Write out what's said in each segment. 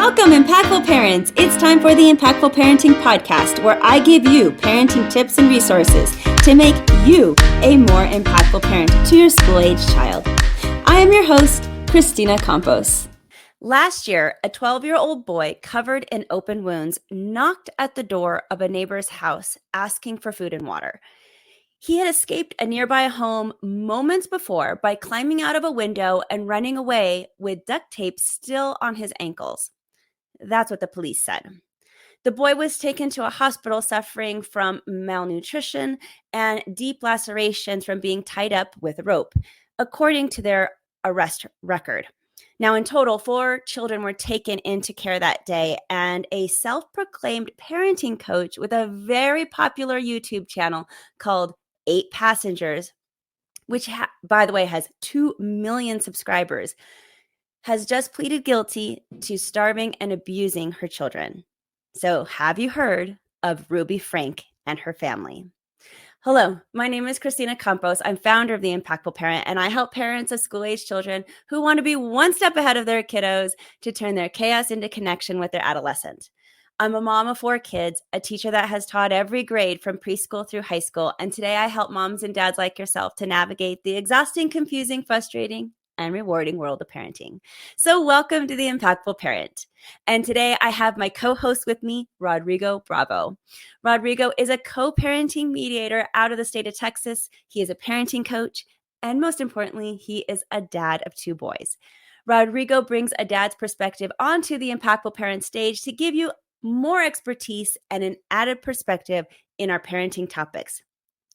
Welcome, Impactful Parents. It's time for the Impactful Parenting Podcast, where I give you parenting tips and resources to make you a more impactful parent to your school-age child. I am your host, Kristina Campos. Last year, a 12-year-old boy covered in open wounds knocked at the door of a neighbor's house asking for food and water. He had escaped a nearby home moments before by climbing out of a window and running away with duct tape still on his ankles. That's what the police said. The boy was taken to a hospital suffering from malnutrition and deep lacerations from being tied up with a rope, according to their arrest record. Now, in total, 4 children were taken into care that day, and a self-proclaimed parenting coach with a very popular YouTube channel called 8 Passengers, which, by the way, has 2 million subscribers, has just pleaded guilty to starving and abusing her children. So have you heard of Ruby Franke and her family? Hello, my name is Kristina Campos. I'm founder of The Impactful Parent, and I help parents of school-age children who want to be one step ahead of their kiddos to turn their chaos into connection with their adolescent. I'm a mom of 4 kids, a teacher that has taught every grade from preschool through high school, and today I help moms and dads like yourself to navigate the exhausting, confusing, frustrating, and rewarding world of parenting. So welcome to The Impactful Parent. And today I have my co-host with me, Rodrigo Bravo. Rodrigo is a co-parenting mediator out of the state of Texas. He is a parenting coach, and most importantly, he is a dad of 2 boys. Rodrigo brings a dad's perspective onto the Impactful Parent stage to give you more expertise and an added perspective in our parenting topics.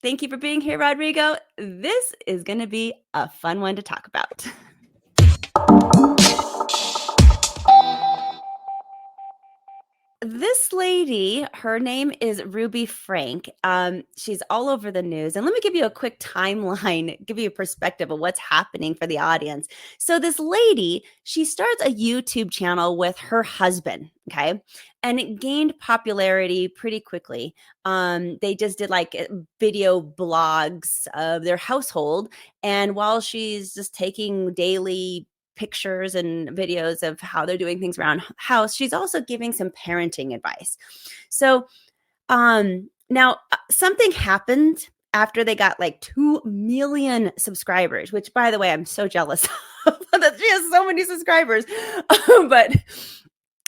Thank you for being here, Rodrigo. This is going to be a fun one to talk about. This lady, her name is Ruby Franke. She's all over the news. And let me give you a quick timeline, give you a perspective of what's happening for the audience. So this lady, she starts a YouTube channel with her husband, okay? And it gained popularity pretty quickly. They just did like video blogs of their household. And while she's just taking daily pictures and videos of how they're doing things around house, she's also giving some parenting advice. So now something happened after they got like 2 million subscribers, which, by the way, I'm so jealous of that she has so many subscribers. But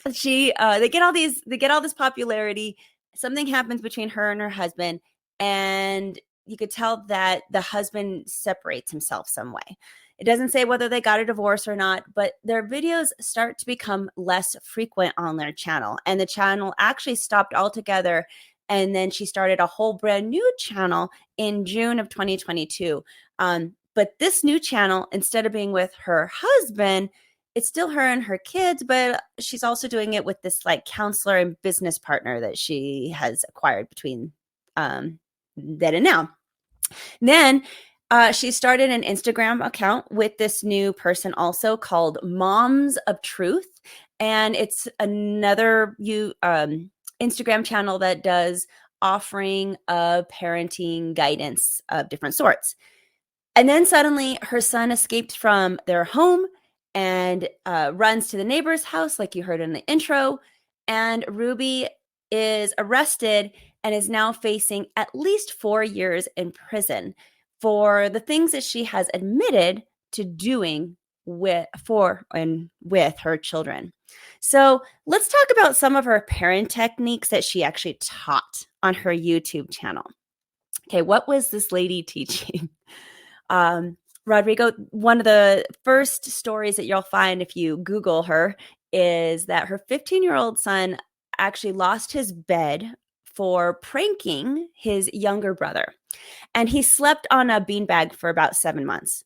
they get all this popularity. Something happens between her and her husband, and you could tell that the husband separates himself some way. It doesn't say whether they got a divorce or not, but their videos start to become less frequent on their channel. And the channel actually stopped altogether. And then she started a whole brand new channel in June of 2022. But this new channel, instead of being with her husband, it's still her and her kids, but she's also doing it with this like counselor and business partner that she has acquired between then and now. Then she started an Instagram account with this new person also called Moms of Truth. And it's another Instagram channel that does offering of parenting guidance of different sorts. And then suddenly her son escaped from their home and runs to the neighbor's house, like you heard in the intro. And Ruby is arrested and is now facing at least 4 years in prison for the things that she has admitted to doing with her children. So let's talk about some of her parent techniques that she actually taught on her YouTube channel. Okay, what was this lady teaching? Rodrigo, one of the first stories that you'll find if you Google her is that her 15-year-old son actually lost his bed for pranking his younger brother. And he slept on a beanbag for about 7 months.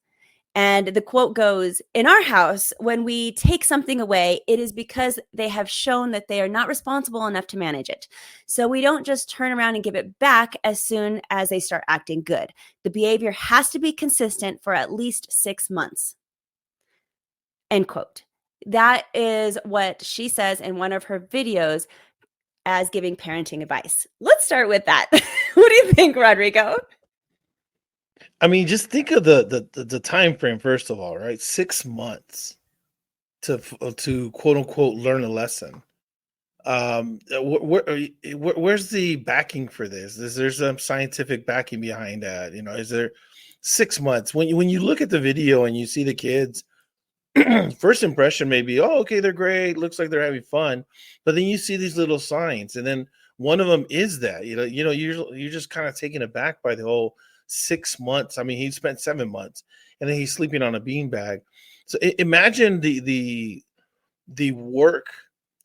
And the quote goes, "In our house, when we take something away, it is because they have shown that they are not responsible enough to manage it. So we don't just turn around and give it back as soon as they start acting good. The behavior has to be consistent for at least 6 months." End quote. That is what she says in one of her videos as giving parenting advice. Let's start with that. What do you think, Rodrigo? I mean, just think of the time frame, first of all, right? 6 months. to quote unquote learn a lesson. Where's the backing for this? Is there some scientific backing behind that? Is there 6 months when you look at the video and you see the kids? First impression may be, oh, okay, they're great. Looks like they're having fun, but then you see these little signs, and then one of them is that you're just kind of taken aback by the whole 6 months. I mean, he spent 7 months, and then he's sleeping on a beanbag. So imagine the work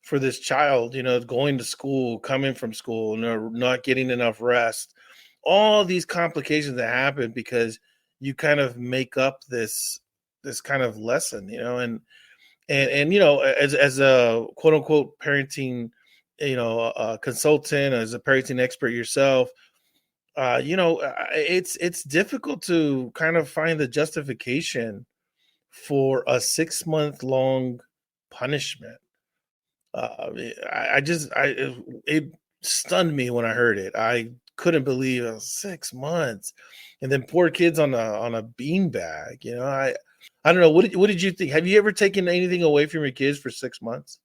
for this child, going to school, coming from school, not getting enough rest, all these complications that happen because you kind of make up this kind of lesson, as a quote unquote parenting, consultant, as a parenting expert yourself, it's difficult to kind of find the justification for a 6 month long punishment. It stunned me when I heard it. I couldn't believe it was 6 months, and then poor kids on a beanbag. I don't know. What did you think? Have you ever taken anything away from your kids for 6 months?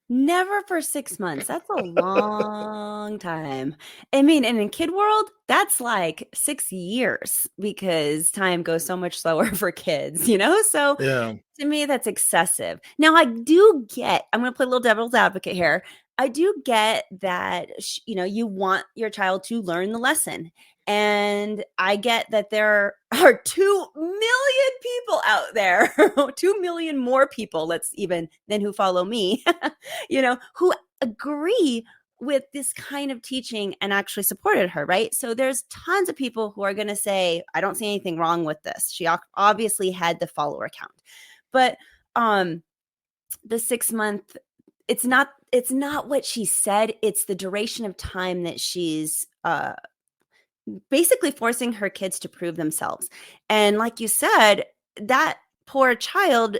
Never for 6 months. That's a long time. I mean, and in kid world, that's like 6 years because time goes so much slower for kids, you know? So Yeah. to me, that's excessive. Now, I'm going to play a little devil's advocate here. I do get that, you want your child to learn the lesson. And I get that there are 2 million people out there, 2 million more people, than who follow me, who agree with this kind of teaching and actually supported her, right? So there's tons of people who are going to say, I don't see anything wrong with this. She obviously had the follower count. But the 6 month, it's not what she said. It's the duration of time that she's basically forcing her kids to prove themselves. And like you said, that poor child,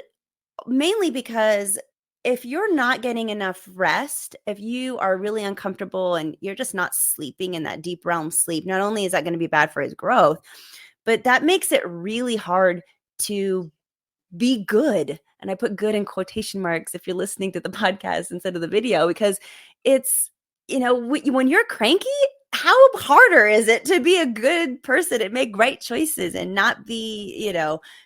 mainly because if you're not getting enough rest, if you are really uncomfortable and you're just not sleeping in that deep realm sleep, not only is that going to be bad for his growth, but that makes it really hard to be good. And I put good in quotation marks if you're listening to the podcast instead of the video, because it's, when you're cranky, how harder is it to be a good person and make right choices and not be,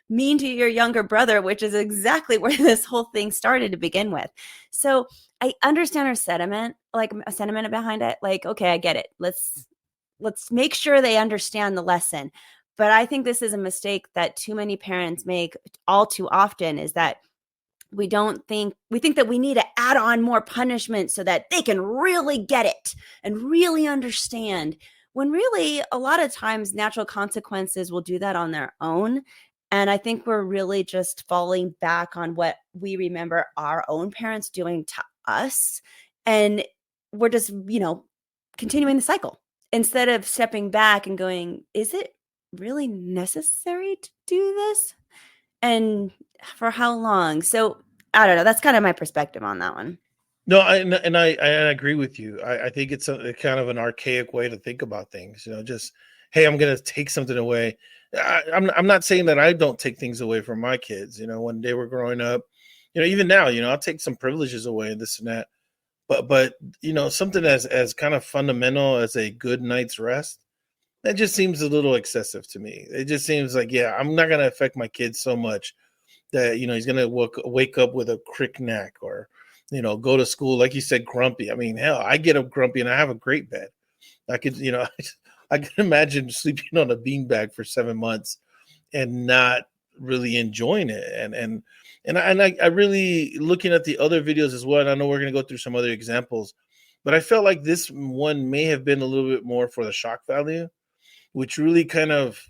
mean to your younger brother, which is exactly where this whole thing started to begin with. So I understand her sentiment, like a sentiment behind it. Like, okay, I get it. Let's make sure they understand the lesson. But I think this is a mistake that too many parents make all too often, is that we think that we need to add on more punishment so that they can really get it and really understand, when really a lot of times natural consequences will do that on their own. And I think we're really just falling back on what we remember our own parents doing to us. And we're just, continuing the cycle instead of stepping back and going, is it really necessary to do this? And for how long? So I don't know. That's kind of my perspective on that one. No, I agree with you. I think it's a kind of an archaic way to think about things. Just, hey, I'm going to take something away. I'm not saying that I don't take things away from my kids. When they were growing up, even now, I'll take some privileges away and this and that. But something as kind of fundamental as a good night's rest, that just seems a little excessive to me. It just seems like, yeah, I'm not going to affect my kids so much that he's going to wake up with a crick neck, or go to school like you said, grumpy. I mean, hell, I get up grumpy and I have a great bed. I could, I can imagine sleeping on a beanbag for 7 months and not really enjoying it. I really, looking at the other videos as well, and I know we're going to go through some other examples, but I felt like this one may have been a little bit more for the shock value, which really kind of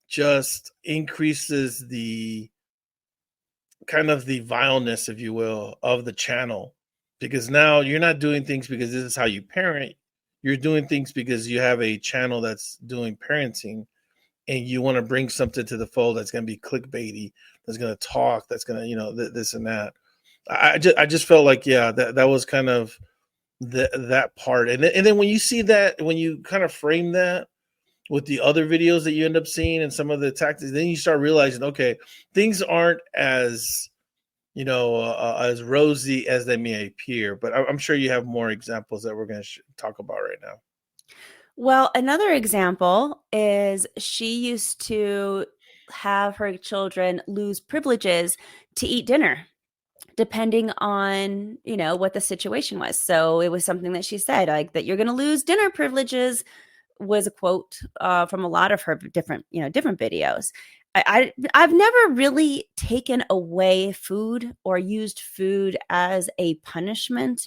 just increases the kind of the vileness, if you will, of the channel. Because now you're not doing things because this is how you parent. You're doing things because you have a channel that's doing parenting, and you want to bring something to the fold that's going to be clickbaity, that's going to talk, that's going to, this and that. I just felt like, yeah, that was kind of that part. And then when you see that, when you kind of frame that with the other videos that you end up seeing and some of the tactics, then you start realizing, okay, things aren't as as rosy as they may appear. But I'm sure you have more examples that we're going to talk about right now. Well, another example is she used to have her children lose privileges to eat dinner depending on, what the situation was. So it was something that she said, like, that you're going to lose dinner privileges, was a quote from a lot of her different videos. I've never really taken away food or used food as a punishment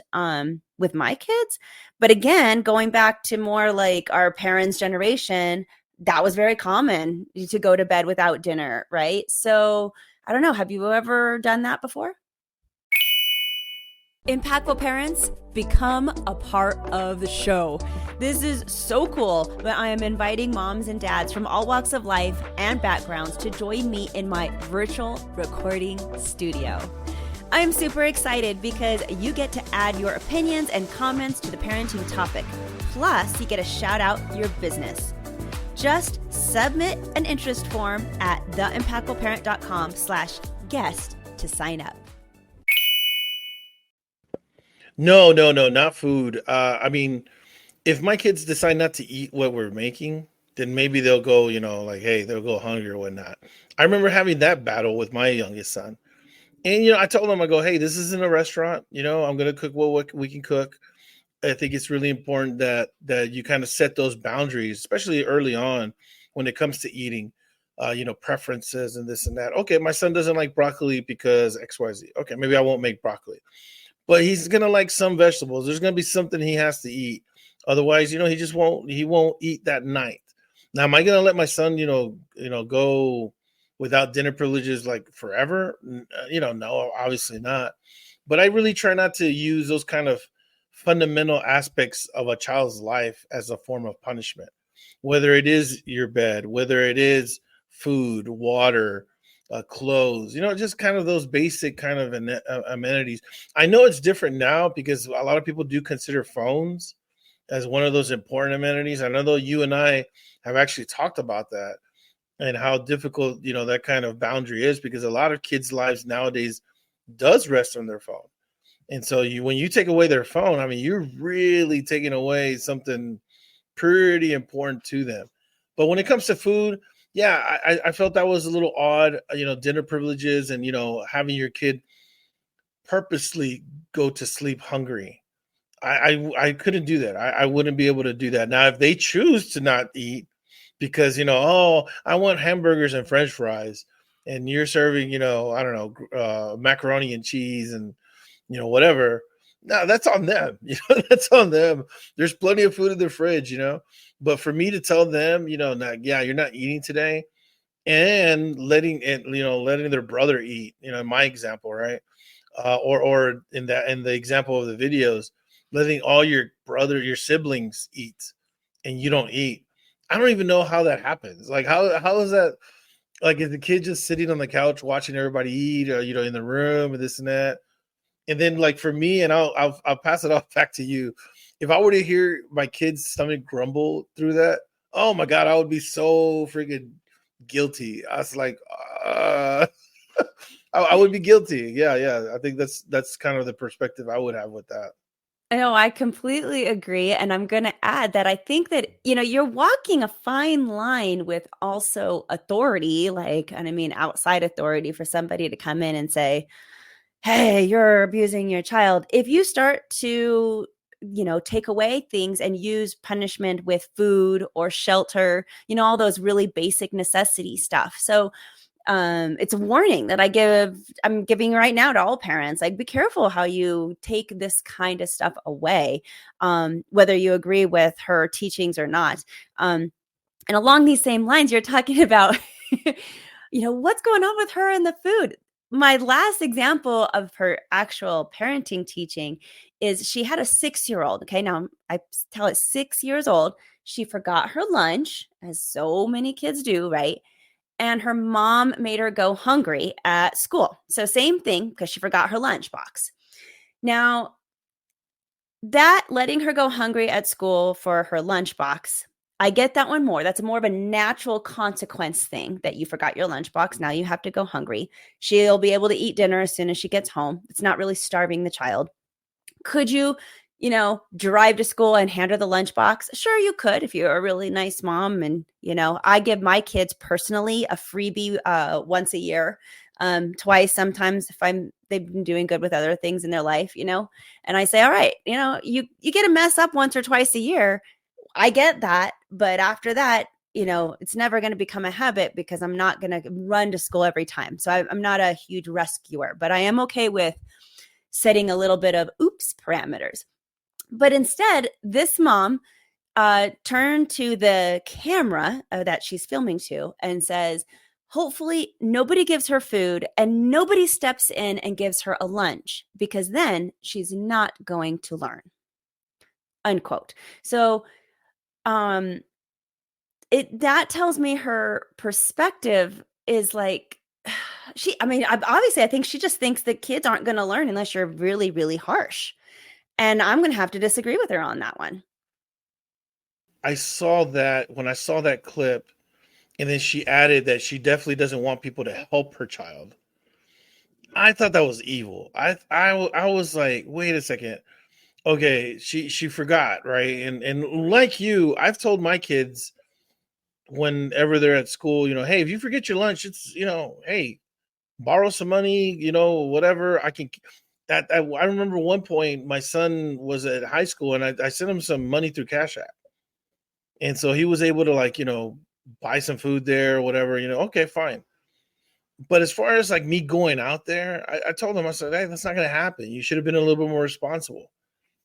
with my kids. But again, going back to more like our parents' generation, that was very common to go to bed without dinner, right? So I don't know. Have you ever done that before? Impactful parents, become a part of the show. This is so cool that I am inviting moms and dads from all walks of life and backgrounds to join me in my virtual recording studio. I am super excited because you get to add your opinions and comments to the parenting topic. Plus, you get a shout out your business. Just submit an interest form at theimpactfulparent.com/guest to sign up. No, no, no, not food. I mean, if my kids decide not to eat what we're making, then maybe they'll go, like, hey, they'll go hungry or whatnot. I remember having that battle with my youngest son. And, I told him, I go, hey, this isn't a restaurant. I'm going to cook what we can cook. I think it's really important that you kind of set those boundaries, especially early on when it comes to eating, preferences and this and that. Okay, my son doesn't like broccoli because XYZ. Okay, maybe I won't make broccoli. But he's gonna like some vegetables. There's gonna be something he has to eat. Otherwise, he won't eat that night. Now, am I gonna let my son, go without dinner privileges like forever? No, obviously not. But I really try not to use those kind of fundamental aspects of a child's life as a form of punishment. Whether it is your bed, whether it is food, water, clothes, just kind of those basic kind of amenities. I know it's different now because a lot of people do consider phones as one of those important amenities. I know though you and I have actually talked about that and how difficult, that kind of boundary is because a lot of kids' lives nowadays does rest on their phone. And so when you take away their phone, I mean, you're really taking away something pretty important to them. But when it comes to food, yeah, I felt that was a little odd, dinner privileges and, having your kid purposely go to sleep hungry. I couldn't do that. I wouldn't be able to do that. Now, if they choose to not eat because, oh, I want hamburgers and French fries and you're serving, I don't know, macaroni and cheese and, whatever. No, that's on them. That's on them. There's plenty of food in the fridge, But for me to tell them, you're not eating today, and letting their brother eat, in my example, right? Or in the example of the videos, letting all your siblings eat, and you don't eat. I don't even know how that happens. Like how is that? Like, is the kid just sitting on the couch watching everybody eat, or in the room and this and that? And then, like, for me, and I'll pass it off back to you. If I were to hear my kid's stomach grumble through that, oh my God, I would be so freaking guilty. I was like, I would be guilty. Yeah, yeah. I think that's kind of the perspective I would have with that. No, I completely agree. And I'm going to add that I think that, you're walking a fine line with also authority, like, and I mean, outside authority for somebody to come in and say, hey, you're abusing your child. If you start to, take away things and use punishment with food or shelter, all those really basic necessity stuff. So it's a warning that I'm giving right now to all parents. Like, be careful how you take this kind of stuff away, whether you agree with her teachings or not. And along these same lines, you're talking about, what's going on with her and the food. My last example of her actual parenting teaching is she had a 6-year-old. Okay, now I tell it 6 years old. She forgot her lunch, as so many kids do, right? And her mom made her go hungry at school. So same thing, because she forgot her lunchbox. Now, that letting her go hungry at school for her lunchbox I get that one more. That's more of a natural consequence thing that you forgot your lunchbox. Now you have to go hungry. She'll be able to eat dinner as soon as she gets home. It's not really starving the child. Could you, drive to school and hand her the lunchbox? Sure, you could if you're a really nice mom. And, I give my kids personally a freebie once a year, twice sometimes if they've been doing good with other things in their life, and I say, all right, you get to mess up once or twice a year. I get that. But after that, it's never going to become a habit because I'm not going to run to school every time. So I'm not a huge rescuer, but I am okay with setting a little bit of oops parameters. But instead, this mom turned to the camera that she's filming to and says, hopefully nobody gives her food and nobody steps in and gives her a lunch because then she's not going to learn. Unquote. So that tells me her perspective is like obviously I think she just thinks that kids aren't going to learn unless you're really, really harsh. And I'm going to have to disagree with her on that one. I saw that when I saw that clip, and then she added that she definitely doesn't want people to help her child. I thought that was evil. I was like, wait a second. Okay, she forgot, right? And like you, I've told my kids whenever they're at school, hey, if you forget your lunch, it's hey, borrow some money, whatever. I can. I remember one point my son was at high school, and I sent him some money through Cash App, and so he was able to buy some food there or whatever. Okay, fine. But as far as like me going out there, I told him, I said, hey, that's not going to happen. You should have been a little bit more responsible.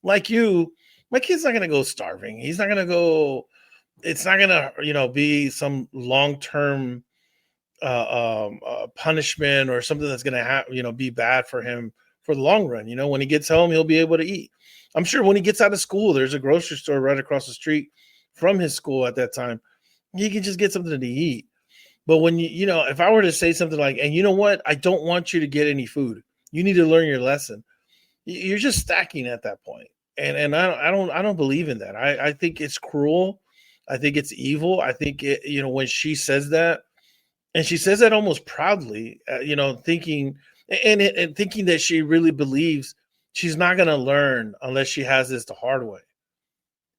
Like you, my kid's not going to go starving. He's not going to go. It's not going to be some long term punishment or something that's going to be bad for him for the long run. When he gets home, he'll be able to eat. I'm sure when he gets out of school, there's a grocery store right across the street from his school at that time. He can just get something to eat. But when if I were to say something like, and you know what, I don't want you to get any food. You need to learn your lesson. You're just stacking at that point. And I don't believe in that. I think it's cruel. I think it's evil. I think when she says that, and she says that almost proudly, thinking and thinking that she really believes she's not going to learn unless she has this the hard way.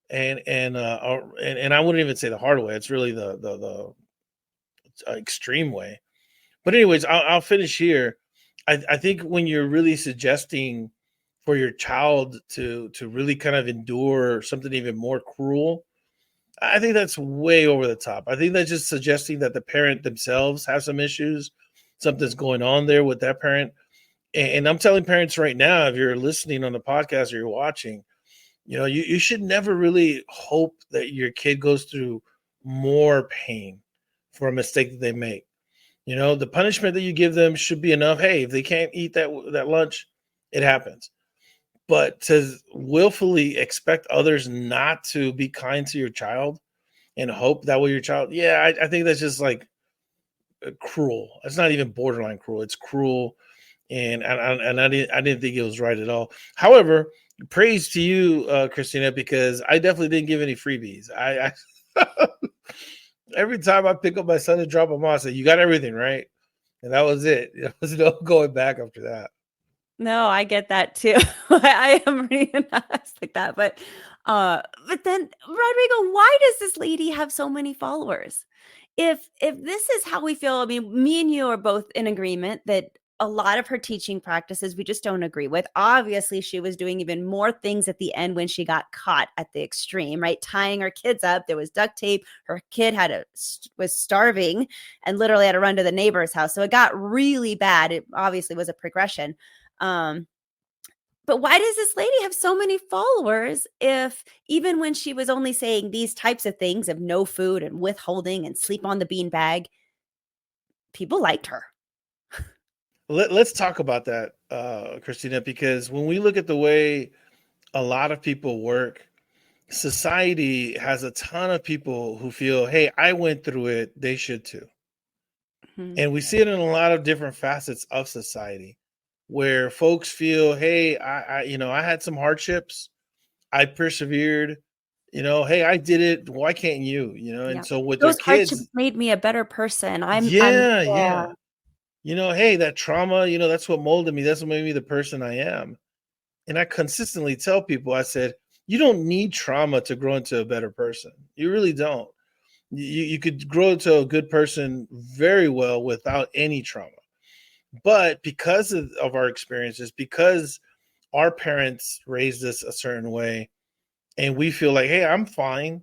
And I wouldn't even say the hard way. It's really the extreme way. But anyways, I'll finish here. I think when you're really suggesting for your child to really kind of endure something even more cruel, I think that's way over the top. I think that's just suggesting that the parent themselves have some issues, something's going on there with that parent. And I'm telling parents right now, if you're listening on the podcast or you're watching, you should never really hope that your kid goes through more pain for a mistake that they make. The punishment that you give them should be enough. Hey, if they can't eat that lunch, it happens. But to willfully expect others not to be kind to your child and hope that way your child, yeah, I think that's just like cruel. It's not even borderline cruel. It's cruel, and I didn't think it was right at all. However, praise to you, Kristina, because I definitely didn't give any freebies. I every time I pick up my son and drop him off, I say, "You got everything right," and that was it. There was no going back after that. No, I get that too. I am really nice like that. But then Rodrigo, why does this lady have so many followers? If this is how we feel, I mean, me and you are both in agreement that a lot of her teaching practices we just don't agree with. Obviously, she was doing even more things at the end when she got caught at the extreme, right? Tying her kids up. There was duct tape. Her kid was starving and literally had to run to the neighbor's house. So it got really bad. It obviously was a progression. Um, but why does this lady have so many followers if even when she was only saying these types of things of no food and withholding and sleep on the beanbag, people liked her? Let's talk about that, Kristina, because when we look at the way a lot of people work, society has a ton of people who feel, hey, I went through it, they should too. Mhm. And we see it in a lot of different facets of society where folks feel, hey, I had some hardships, I persevered, Hey, I did it. Why can't you? And Yeah. so with their Those hardships kids, made me a better person. yeah, Yeah. yeah. Hey, that trauma, that's what molded me. That's what made me the person I am. And I consistently tell people, I said, you don't need trauma to grow into a better person. You really don't. You could grow into a good person very well without any trauma. But because of our experiences, because our parents raised us a certain way, and we feel like, hey, I'm fine.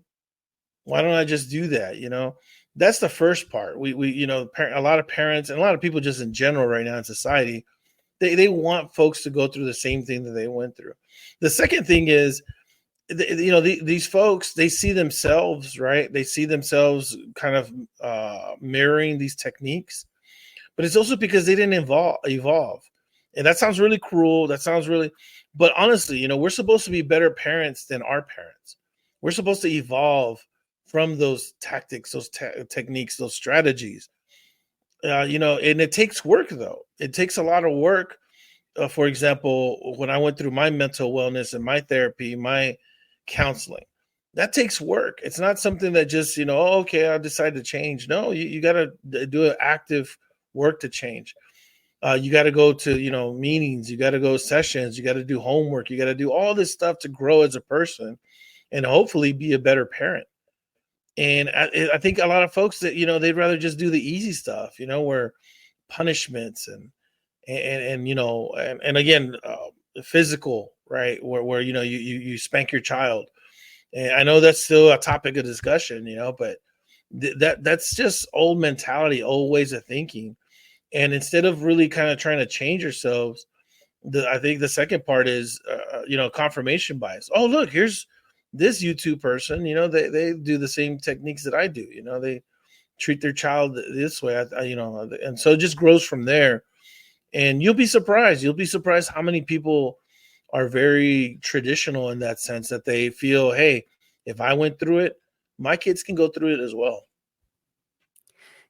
Why don't I just do that? That's the first part. A lot of parents and a lot of people just in general right now in society, they want folks to go through the same thing that they went through. The second thing is, these folks, they see themselves, right? They see themselves kind of mirroring these techniques, but it's also because they didn't evolve. And that sounds really cruel. That sounds really, but honestly, we're supposed to be better parents than our parents. We're supposed to evolve from those tactics, those techniques, those strategies. And it takes work though. It takes a lot of work. For example, when I went through my mental wellness and my therapy, my counseling, that takes work. It's not something that just, oh, okay, I decide to change. No, you got to do an active work to change. You got to go to, meetings, you got to go sessions, you got to do homework, you got to do all this stuff to grow as a person and hopefully be a better parent. And I think a lot of folks that, they'd rather just do the easy stuff, where punishments and again, physical, right? Where you spank your child. And I know that's still a topic of discussion, but that's just old mentality, old ways of thinking. And instead of really kind of trying to change yourselves, I think the second part is, confirmation bias. Oh, look, here's this YouTube person. They do the same techniques that I do. They treat their child this way. And so it just grows from there. And you'll be surprised. You'll be surprised how many people are very traditional in that sense, that they feel, hey, if I went through it, my kids can go through it as well.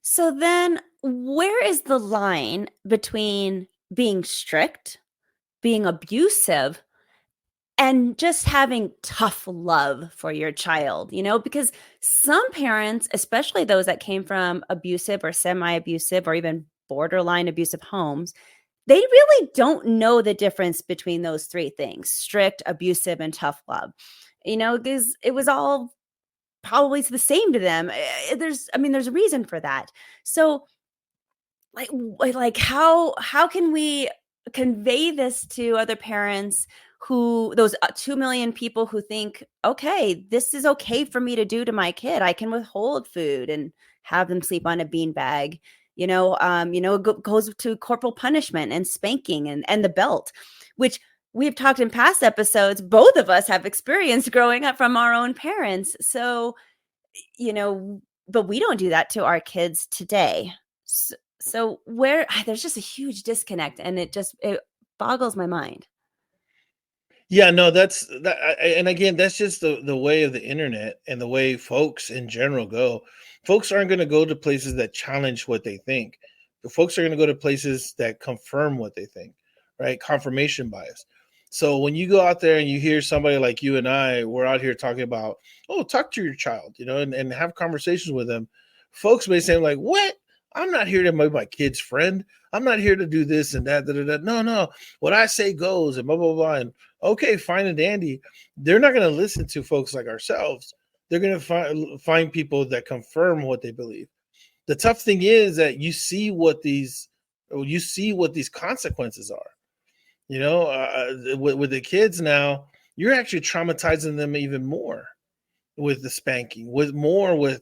So then where is the line between being strict, being abusive, and just having tough love for your child? Because some parents, especially those that came from abusive or semi-abusive or even borderline abusive homes, they really don't know the difference between those three things: strict, abusive, and tough love. Because it was all probably the same to them. There's a reason for that. So how can we convey this to other parents, who those 2 million people who think, okay, this is okay for me to do to my kid. I can withhold food and have them sleep on a beanbag. It goes to corporal punishment and spanking and the belt, which we've talked in past episodes. Both of us have experienced growing up from our own parents. So, but we don't do that to our kids today. So there's just a huge disconnect, and it boggles my mind. Yeah, no, that's that. And again, that's just the way of the internet and the way folks in general go. Folks aren't going to go to places that challenge what they think. The folks are going to go to places that confirm what they think, right? Confirmation bias. So when you go out there and you hear somebody like you and I, we're out here talking about, oh, talk to your child, and have conversations with them. Folks may say, like, what? I'm not here to be my kid's friend. I'm not here to do this and that. Da, da, da. No, no. What I say goes, and blah, blah, blah. And okay, fine and dandy. They're not going to listen to folks like ourselves. They're going to find people that confirm what they believe. The tough thing is that you see what these consequences are. With the kids now, you're actually traumatizing them even more with the spanking, with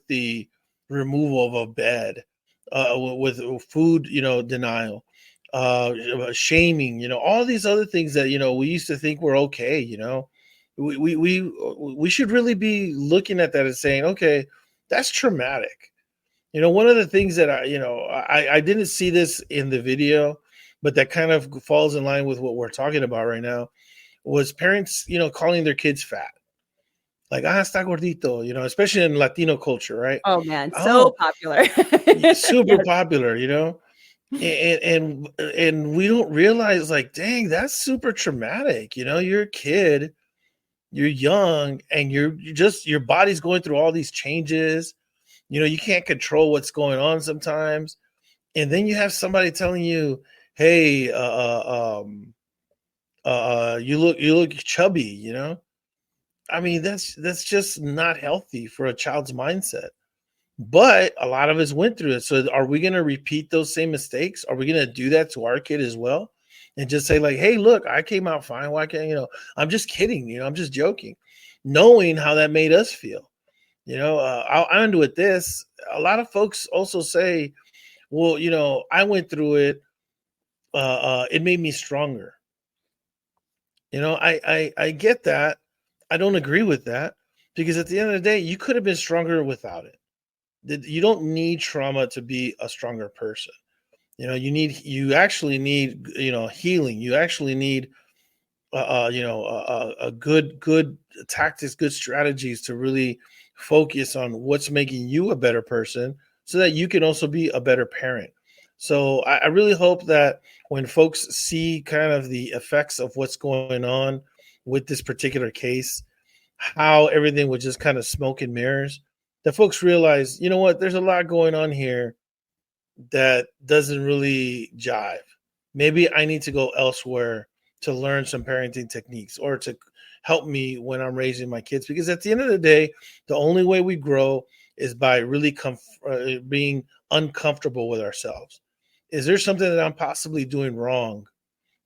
the removal of a bed, with food, denial, shaming, all these other things that we used to think were okay. We should really be looking at that and saying, okay, that's traumatic. One of the things that I didn't see this in the video, but that kind of falls in line with what we're talking about right now, was parents, calling their kids fat. Like, está gordito, especially in Latino culture, right? Oh man, so Oh, popular. super Yes. popular, and we don't realize, like, dang, that's super traumatic. Your kid you're young and you're just, your body's going through all these changes. You can't control what's going on sometimes. And then you have somebody telling you, hey, you look chubby. I mean, that's just not healthy for a child's mindset. But a lot of us went through it. So are we going to repeat those same mistakes? Are we going to do that to our kid as well? And just say like, hey, look, I came out fine. Why can't, I'm just kidding. I'm just joking, knowing how that made us feel. I'll end with this. A lot of folks also say, well, I went through it. It made me stronger. I get that. I don't agree with that, because at the end of the day, you could have been stronger without it. You don't need trauma to be a stronger person. You actually need, healing. You actually need, a good tactics, good strategies to really focus on what's making you a better person, so that you can also be a better parent. So I really hope that when folks see kind of the effects of what's going on with this particular case, how everything was just kind of smoke and mirrors, that folks realize, you know what, there's a lot going on here that doesn't really jive. Maybe I need to go elsewhere to learn some parenting techniques, or to help me when I'm raising my kids. Because at the end of the day, the only way we grow is by really being uncomfortable with ourselves. Is there something that I'm possibly doing wrong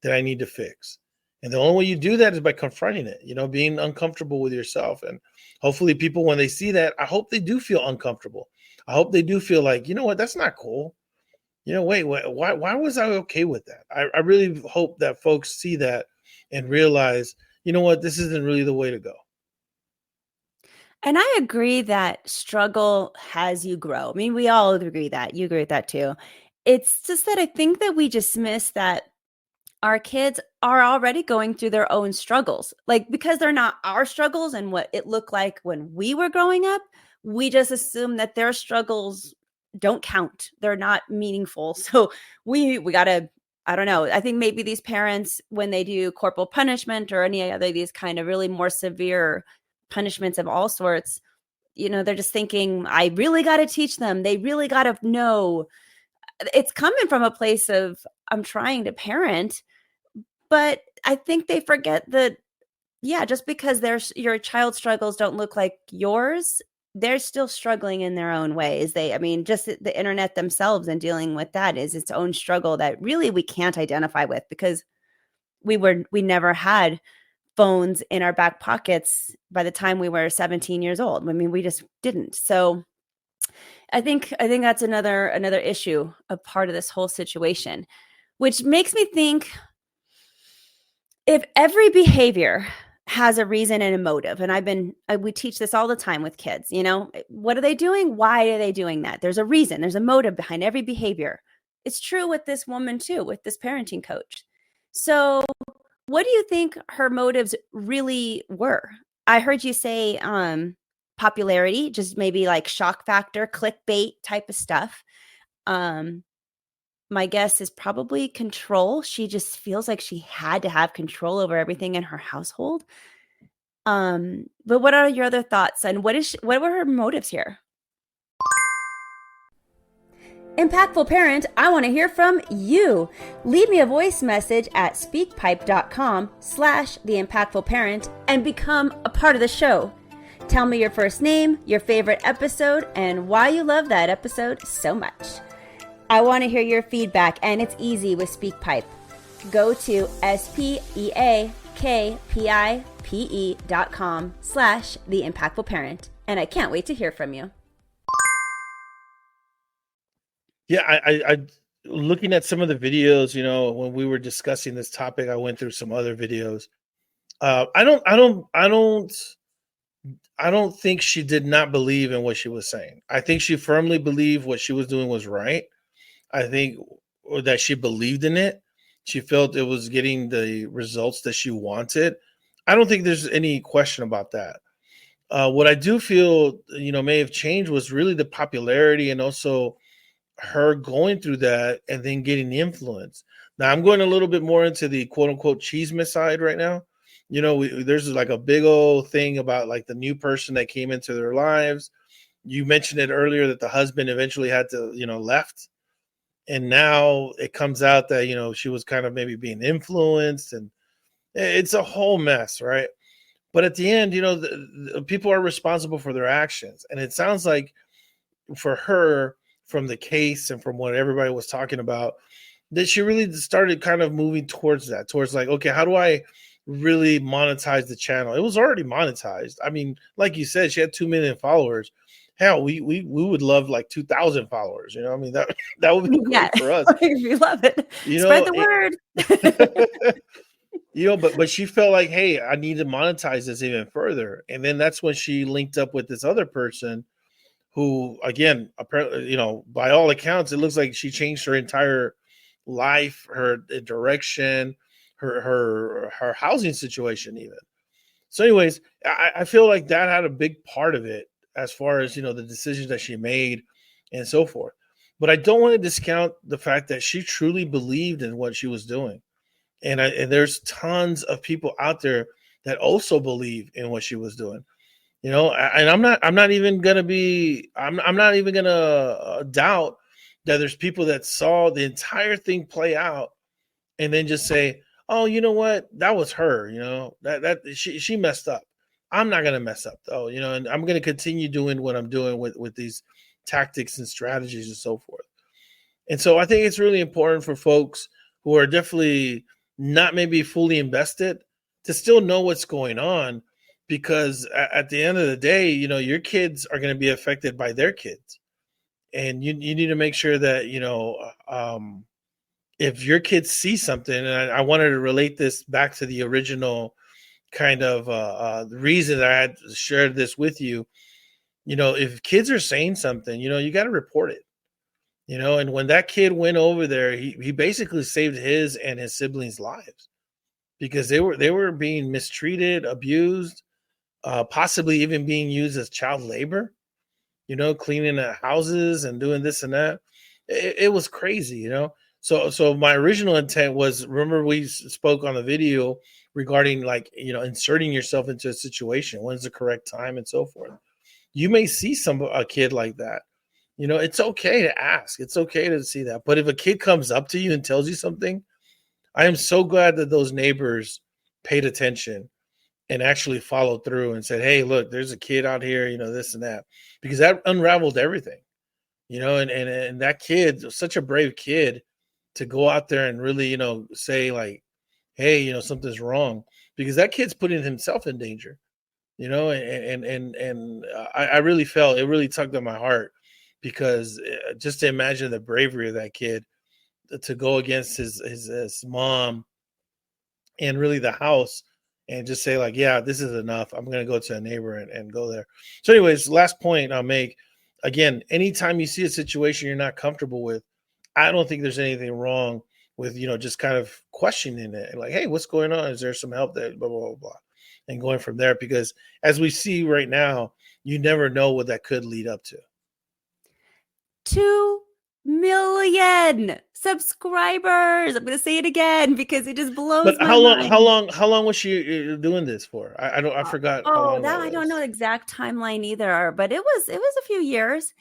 that I need to fix? And the only way you do that is by confronting it, being uncomfortable with yourself. And hopefully people, when they see that, I hope they do feel uncomfortable. I hope they do feel like, you know what, that's not cool. Wait, why was I okay with that? I really hope that folks see that and realize, you know what, this isn't really the way to go. And I agree that struggle has you grow. I mean, we all agree that. You agree with that too. It's just that I think that we just miss that our kids are already going through their own struggles. Like, because they're not our struggles and what it looked like when we were growing up, we just assume that their struggles don't count. They're not meaningful. So we got to, I don't know. I think maybe these parents, when they do corporal punishment or any other these kind of really more severe punishments of all sorts, they're just thinking, I really got to teach them. They really got to know. It's coming from a place of, I'm trying to parent, but I think they forget that, yeah, just because your child's struggles don't look like yours, they're still struggling in their own ways. I mean, just the internet themselves and dealing with that is its own struggle that really we can't identify with, because we never had phones in our back pockets by the time we were 17 years old. I mean, we just didn't. So I think that's another issue, a part of this whole situation, which makes me think, if every behavior has a reason and a motive, and we teach this all the time with kids, what are they doing? Why are they doing that? There's a reason, there's a motive behind every behavior. It's true with this woman too, with this parenting coach. So what do you think her motives really were? I heard you say popularity, just maybe like shock factor, clickbait type of stuff. My guess is probably control. She just feels like she had to have control over everything in her household. But what are your other thoughts, and what were her motives here? Impactful parent, I want to hear from you. Leave me a voice message at speakpipe.com/theimpactfulparent and become a part of the show. Tell me your first name, your favorite episode, and why you love that episode so much. I want to hear your feedback, and it's easy with SpeakPipe. Go to speakpipe.com/theimpactfulparent, and I can't wait to hear from you. Yeah, I looking at some of the videos, when we were discussing this topic, I went through some other videos. I don't think she did not believe in what she was saying. I think she firmly believed what she was doing was right. I think that she believed in it. She felt it was getting the results that she wanted. I don't think there's any question about that. What I do feel, may have changed was really the popularity, and also her going through that and then getting the influence. Now I'm going a little bit more into the quote unquote chisme side right now. There's like a big old thing about like the new person that came into their lives. You mentioned it earlier that the husband eventually had to, left. And now it comes out that, she was kind of maybe being influenced, and it's a whole mess, right? But at the end, the people are responsible for their actions. And it sounds like for her, from the case and from what everybody was talking about, that she really started kind of moving towards that, towards like, okay, how do I really monetize the channel? It was already monetized. I mean, like you said, she had 2 million followers. Hell, we would love like 2,000 followers. I mean, that would be Yeah, great for us. we love it. You Spread know, the it, word. but she felt like, hey, I need to monetize this even further. And then that's when she linked up with this other person who, again, apparently, by all accounts, it looks like she changed her entire life, her direction, her housing situation even. So anyways, I feel like that had a big part of it as far as, the decisions that she made and so forth. But I don't want to discount the fact that she truly believed in what she was doing. And there's tons of people out there that also believe in what she was doing. And I'm not even gonna be I'm not even gonna doubt that there's people that saw the entire thing play out and then just say, oh, you know what, that was her. That she messed up. I'm not gonna mess up though. And I'm gonna continue doing what I'm doing with these tactics and strategies and so forth. And so I think it's really important for folks who are definitely not maybe fully invested to still know what's going on, because at the end of the day, your kids are going to be affected by their kids. And you need to make sure that, if your kids see something, and I wanted to relate this back to the original kind of reason that I had shared this with you, if kids are saying something, you got to report it. And when that kid went over there, he basically saved his and his siblings' lives, because they were being mistreated, abused, possibly even being used as child labor, cleaning houses and doing this and that. It was crazy. So my original intent was, remember we spoke on the video regarding like, inserting yourself into a situation, when's the correct time and so forth. You may see a kid like that. It's okay to ask. It's okay to see that. But if a kid comes up to you and tells you something, I am so glad that those neighbors paid attention and actually followed through and said, hey, look, there's a kid out here, this and that, because that unraveled everything, and that kid was such a brave kid to go out there and really, say like, hey, something's wrong, because that kid's putting himself in danger, I really felt it really tugged at my heart, because just to imagine the bravery of that kid to go against his mom and really the house, and just say like, yeah, this is enough. I'm going to go to a neighbor and go there. So anyways, last point I'll make, again, anytime you see a situation you're not comfortable with, I don't think there's anything wrong with, just kind of questioning it. Like, hey, what's going on? Is there some help that blah, blah, blah, blah, and going from there, because as we see right now, you never know what that could lead up to. 2 million subscribers. I'm going to say it again because it just blows But my how long? How mind. long? How long was she doing this for? I don't. I forgot how Oh, long that that I don't know was. the exact timeline either, but it was a few years.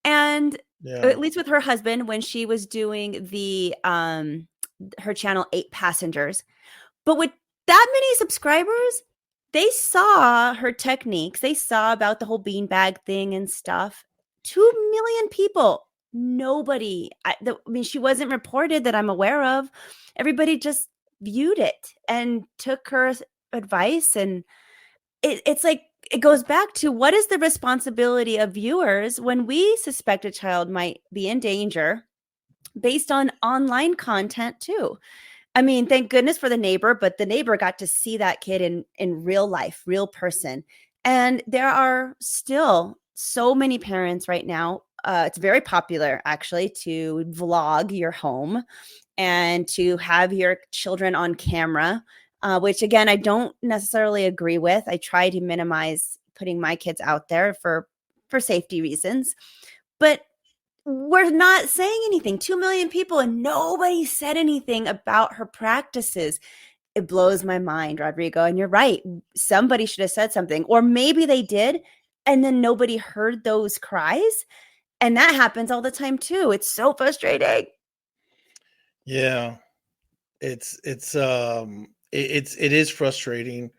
And Yeah. at least with her husband, when she was doing her channel 8 Passengers. But with that many subscribers, they saw her techniques. They saw about the whole beanbag thing and stuff. 2 million people. Nobody. I mean, she wasn't reported that I'm aware of. Everybody just viewed it and took her advice. And it's like, it goes back to, what is the responsibility of viewers when we suspect a child might be in danger based on online content too? I mean, thank goodness for the neighbor, but the neighbor got to see that kid in real life, real person. And there are still so many parents right now. It's very popular actually to vlog your home and to have your children on camera, which again, I don't necessarily agree with. I try to minimize putting my kids out there for safety reasons, but we're not saying anything. 2 million people and nobody said anything about her practices. It blows my mind, Rodrigo. And you're right. Somebody should have said something, or maybe they did, and then nobody heard those cries. And that happens all the time too. It's so frustrating. Yeah, it is frustrating.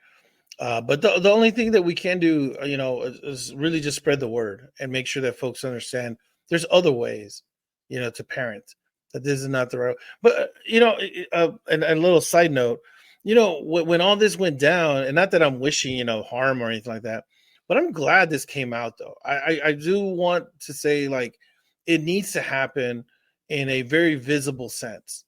But the only thing that we can do, is really just spread the word and make sure that folks understand there's other ways, to parent, that this is not the right. But, and a little side note, when all this went down, and not that I'm wishing, harm or anything like that, but I'm glad this came out though. I do want to say, like, it needs to happen in a very visible sense,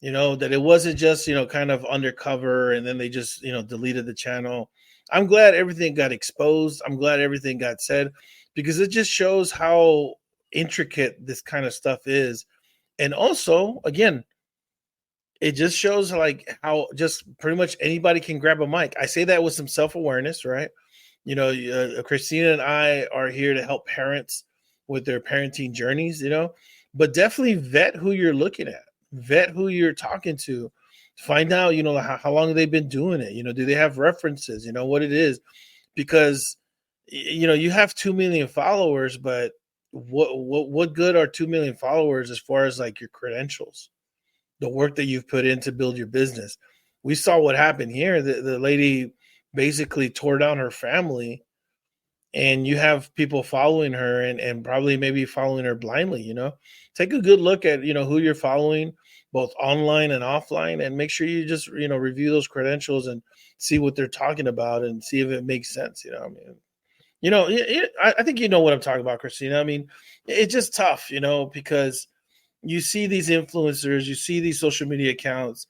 that it wasn't just, kind of undercover and then they just, deleted the channel. I'm glad everything got exposed. I'm glad everything got said, because it just shows how intricate this kind of stuff is. And also, again, it just shows like how just pretty much anybody can grab a mic. I say that with some self-awareness, right? Kristina and I are here to help parents with their parenting journeys, but definitely vet who you're looking at, vet who you're talking to, find out, how long they've been doing it. Do they have references, what it is? Because, you have 2 million followers, but what good are 2 million followers as far as like your credentials, the work that you've put in to build your business? We saw what happened here. The lady basically tore down her family, and you have people following her and probably maybe following her blindly. Take a good look at, who you're following both online and offline, and make sure you just, review those credentials and see what they're talking about and see if it makes sense. I mean, I think you know what I'm talking about, Kristina. I mean, it's just tough, because you see these influencers, you see these social media accounts,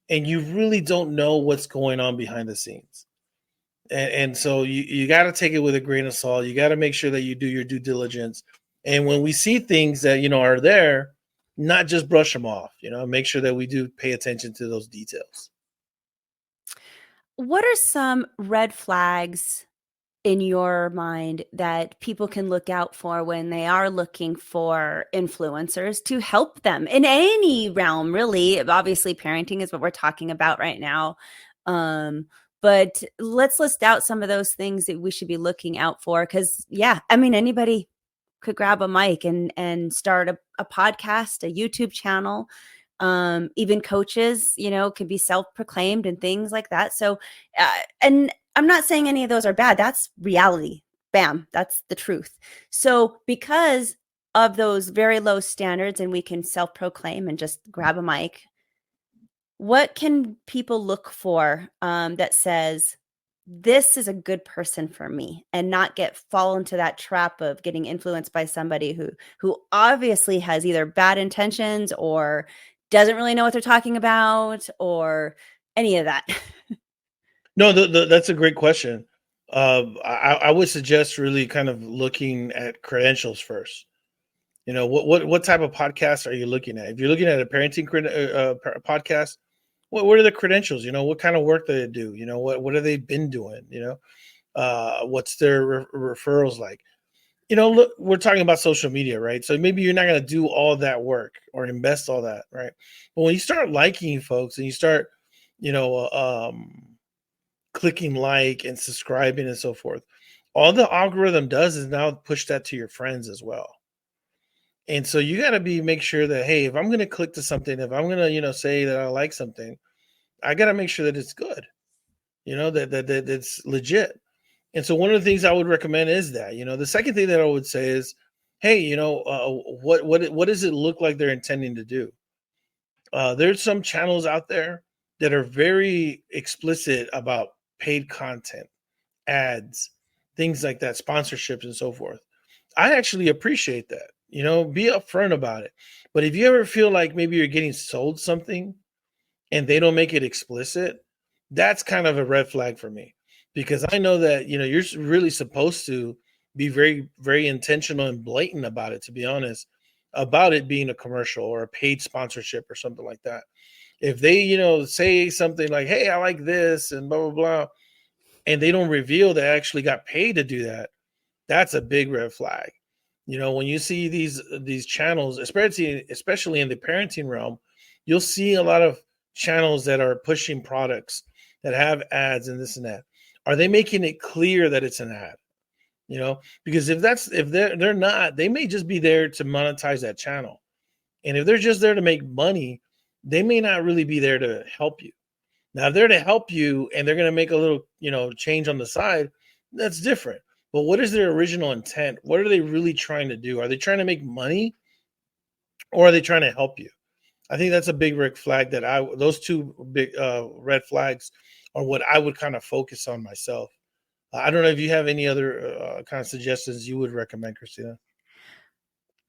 and you really don't know what's going on behind the scenes. And so you got to take it with a grain of salt. You got to make sure that you do your due diligence. And when we see things that, are there, not just brush them off, make sure that we do pay attention to those details. What are some red flags in your mind that people can look out for when they are looking for influencers to help them in any realm? Really, obviously parenting is what we're talking about right now, but let's list out some of those things that we should be looking out for, because I mean, anybody could grab a mic and start a podcast, a YouTube channel. Even coaches, could be self-proclaimed and things like that. So and I'm not saying any of those are bad. That's reality. Bam. That's the truth. So because of those very low standards, and we can self-proclaim and just grab a mic, what can people look for that says, this is a good person for me, and not fall into that trap of getting influenced by somebody who obviously has either bad intentions or doesn't really know what they're talking about, or any of that? No, that's a great question. I would suggest really kind of looking at credentials first. What type of podcast are you looking at? If you're looking at a parenting podcast, what are the credentials? What kind of work do they do? What have they been doing? What's their referrals like? Look, we're talking about social media, right? So maybe you're not going to do all that work or invest all that, right? But when you start liking folks and you start, you know, clicking like and subscribing and so forth, all the algorithm does is now push that to your friends as well. And so you got to make sure that, hey, if I'm going to click to something, if I'm going to, say that I like something, I got to make sure that it's good, that it's legit. And so one of the things I would recommend is that, the second thing that I would say is, hey, what does it look like they're intending to do? There's some channels out there that are very explicit about paid content, ads, things like that, sponsorships and so forth. I actually appreciate that. Be upfront about it. But if you ever feel like maybe you're getting sold something and they don't make it explicit, that's kind of a red flag for me, because I know that, you're really supposed to be very, very intentional and blatant about it, to be honest, about it being a commercial or a paid sponsorship or something like that. If they, say something like, hey, I like this and blah, blah, blah, and they don't reveal they actually got paid to do that, that's a big red flag. When you see these channels, especially in the parenting realm, you'll see a lot of channels that are pushing products that have ads and this and that, are they making it clear that it's an ad? Because if they're not, they may just be there to monetize that channel. And if they're just there to make money, they may not really be there to help you. Now, if they're to help you and they're going to make a little, change on the side, that's different. But what is their original intent? What are they really trying to do? Are they trying to make money, or are they trying to help you? I think that's a big red flag those two big red flags are what I would kind of focus on myself. I don't know if you have any other kind of suggestions you would recommend, Kristina.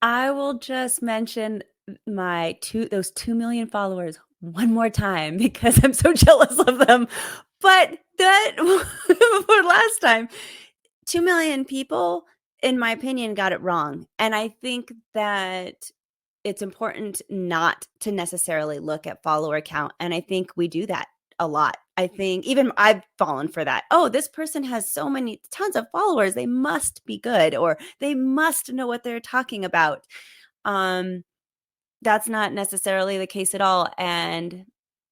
I will just mention those 2 million followers one more time because I'm so jealous of them. But that for last time, 2 million people, in my opinion, got it wrong. And I think that it's important not to necessarily look at follower count. And I think we do that a lot. I think even I've fallen for that. Oh, this person has tons of followers. They must be good, or they must know what they're talking about. That's not necessarily the case at all. And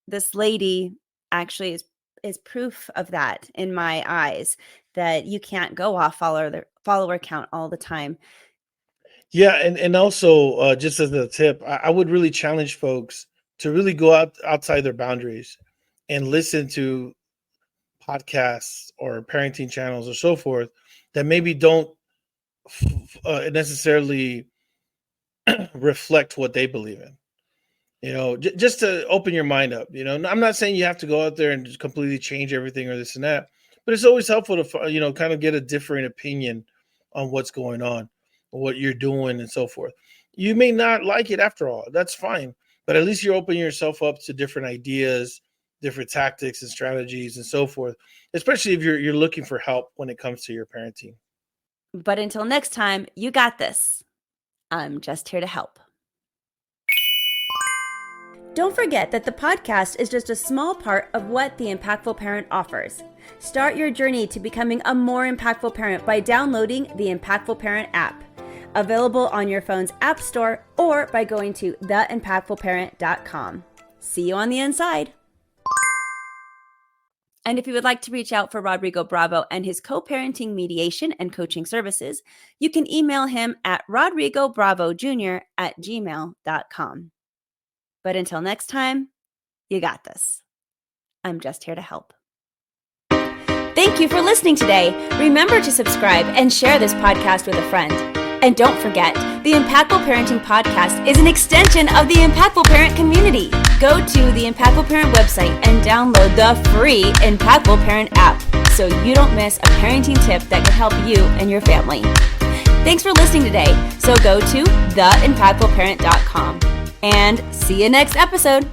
this lady actually is proof of that in my eyes, that you can't go off follower count all the time. Yeah, and also just as a tip, I would really challenge folks to really go outside their boundaries and listen to podcasts or parenting channels or so forth that maybe don't necessarily reflect what they believe in. Just to open your mind up. I'm not saying you have to go out there and just completely change everything or this and that, but it's always helpful to kind of get a different opinion on what's going on, what you're doing, and so forth. You may not like it after all. That's fine. But at least you're opening yourself up to different ideas, different tactics and strategies and so forth, especially if you're looking for help when it comes to your parenting. But until next time, you got this. I'm just here to help. Don't forget that the podcast is just a small part of what the Impactful Parent offers. Start your journey to becoming a more impactful parent by downloading the Impactful Parent app. Available on your phone's app store or by going to theimpactfulparent.com. See you on the inside. And if you would like to reach out for Rodrigo Bravo and his co-parenting mediation and coaching services, you can email him at rodrigobravojr@gmail.com. But until next time, you got this. I'm just here to help. Thank you for listening today. Remember to subscribe and share this podcast with a friend. And don't forget, the Impactful Parenting Podcast is an extension of the Impactful Parent community. Go to the Impactful Parent website and download the free Impactful Parent app so you don't miss a parenting tip that can help you and your family. Thanks for listening today. So go to theimpactfulparent.com and see you next episode.